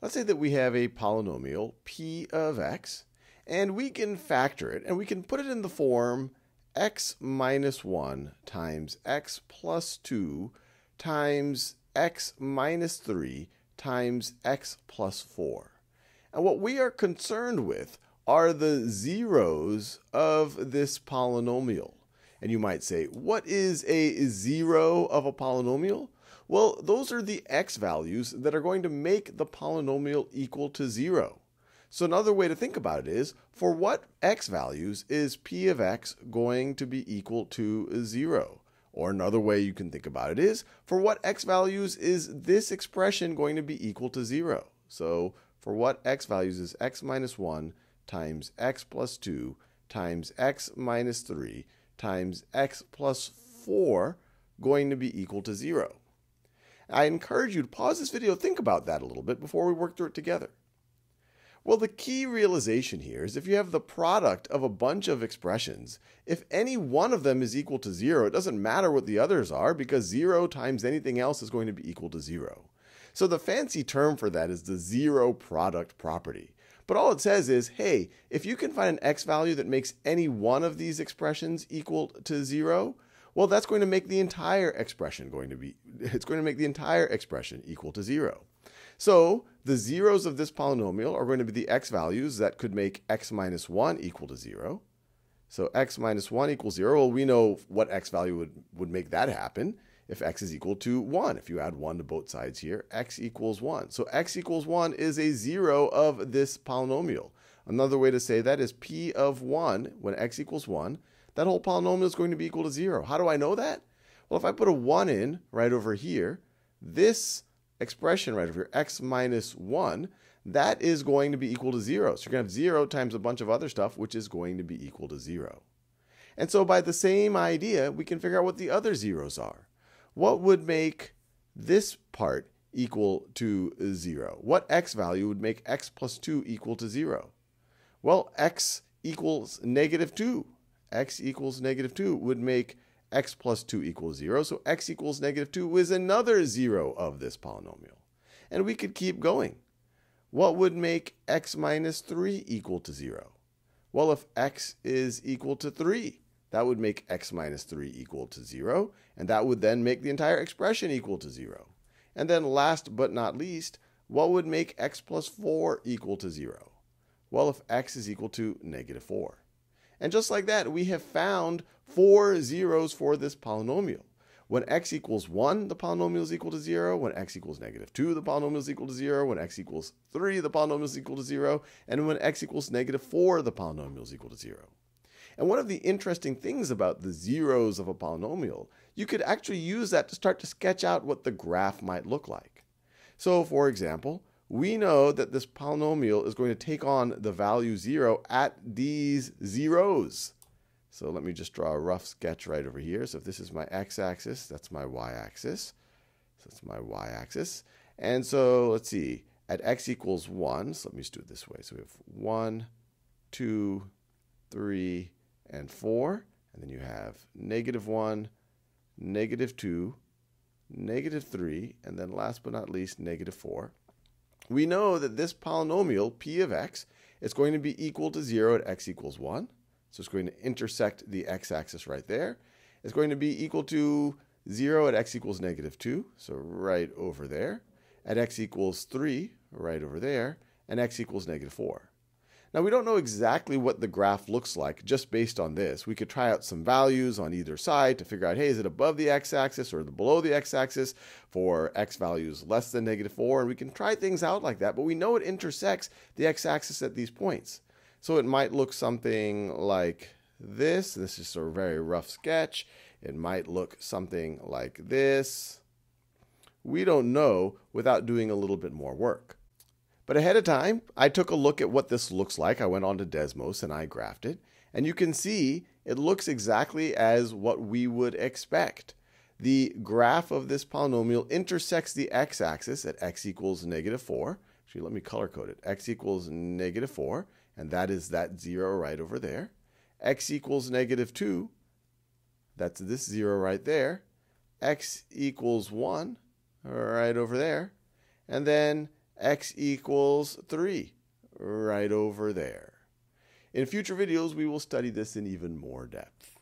Let's say that we have a polynomial p of x, and we can factor it, and we can put it in the form x minus 1 times x plus 2 times x minus 3 times x plus 4. And what we are concerned with are the zeros of this polynomial. And you might say, what is a zero of a polynomial? Well, those are the x values that are going to make the polynomial equal to 0. So another way to think about it is, for what x values is p of x going to be equal to 0? Or another way you can think about it is, for what x values is this expression going to be equal to 0? So for what x values is x minus 1 times x plus 2 times x minus 3 times x plus 4 going to be equal to 0? I encourage you to pause this video, think about that a little bit before we work through it together. Well, the key realization here is if you have the product of a bunch of expressions, if any one of them is equal to 0, it doesn't matter what the others are because 0 times anything else is going to be equal to 0. So the fancy term for that is the zero product property. But all it says is, hey, if you can find an x value that makes any one of these expressions equal to 0, well, that's going to make the entire expression equal to 0. So the zeros of this polynomial are going to be the x values that could make x minus 1 equal to 0. So x minus 1 equals 0. Well, we know what x value would make that happen if x is equal to 1. If you add 1 to both sides here, x equals 1. So x equals 1 is a 0 of this polynomial. Another way to say that is p of 1, when x equals 1, that whole polynomial is going to be equal to 0. How do I know that? Well, if I put a 1 in right over here, this expression right over here, x minus 1, that is going to be equal to 0. So you're going to have 0 times a bunch of other stuff, which is going to be equal to 0. And so by the same idea, we can figure out what the other zeros are. What would make this part equal to 0? What x value would make x plus 2 equal to 0? Well, x equals negative 2. X equals negative 2 would make x plus 2 equals 0. So x equals negative 2 is another 0 of this polynomial. And we could keep going. What would make x minus 3 equal to 0? Well, if x is equal to 3, that would make x minus 3 equal to 0. And that would then make the entire expression equal to 0. And then last but not least, what would make x plus 4 equal to 0? Well, if x is equal to negative 4. And just like that, we have found 4 zeros for this polynomial. When x equals 1, the polynomial is equal to 0. When x equals negative 2, the polynomial is equal to 0. When x equals 3, the polynomial is equal to 0. And when x equals negative 4, the polynomial is equal to 0. And one of the interesting things about the zeros of a polynomial, you could actually use that to start to sketch out what the graph might look like. So, for example, we know that this polynomial is going to take on the value 0 at these zeros. So let me just draw a rough sketch right over here. So if this is my x-axis, that's my y-axis. So that's my y-axis. And so let's see, at x equals 1, so let me just do it this way. So we have 1, 2, 3, and 4. And then you have negative 1, negative 2, negative 3, and then last but not least, negative 4. We know that this polynomial, p of x, is going to be equal to 0 at x equals 1. So it's going to intersect the x-axis right there. It's going to be equal to 0 at x equals negative 2, so right over there. At x equals 3, right over there. And x equals negative 4. Now, we don't know exactly what the graph looks like just based on this. We could try out some values on either side to figure out, hey, is it above the x-axis or below the x-axis for x values less than negative 4? And we can try things out like that, but we know it intersects the x-axis at these points. So it might look something like this. This is a very rough sketch. It might look something like this. We don't know without doing a little bit more work. But ahead of time, I took a look at what this looks like. I went on to Desmos and I graphed it. And you can see it looks exactly as what we would expect. The graph of this polynomial intersects the x-axis at x equals negative 4. Actually, let me color code it. X equals negative 4, and that is that 0 right over there. X equals negative 2, that's this 0 right there. X equals 1, right over there. And then x equals 3, right over there. In future videos, we will study this in even more depth.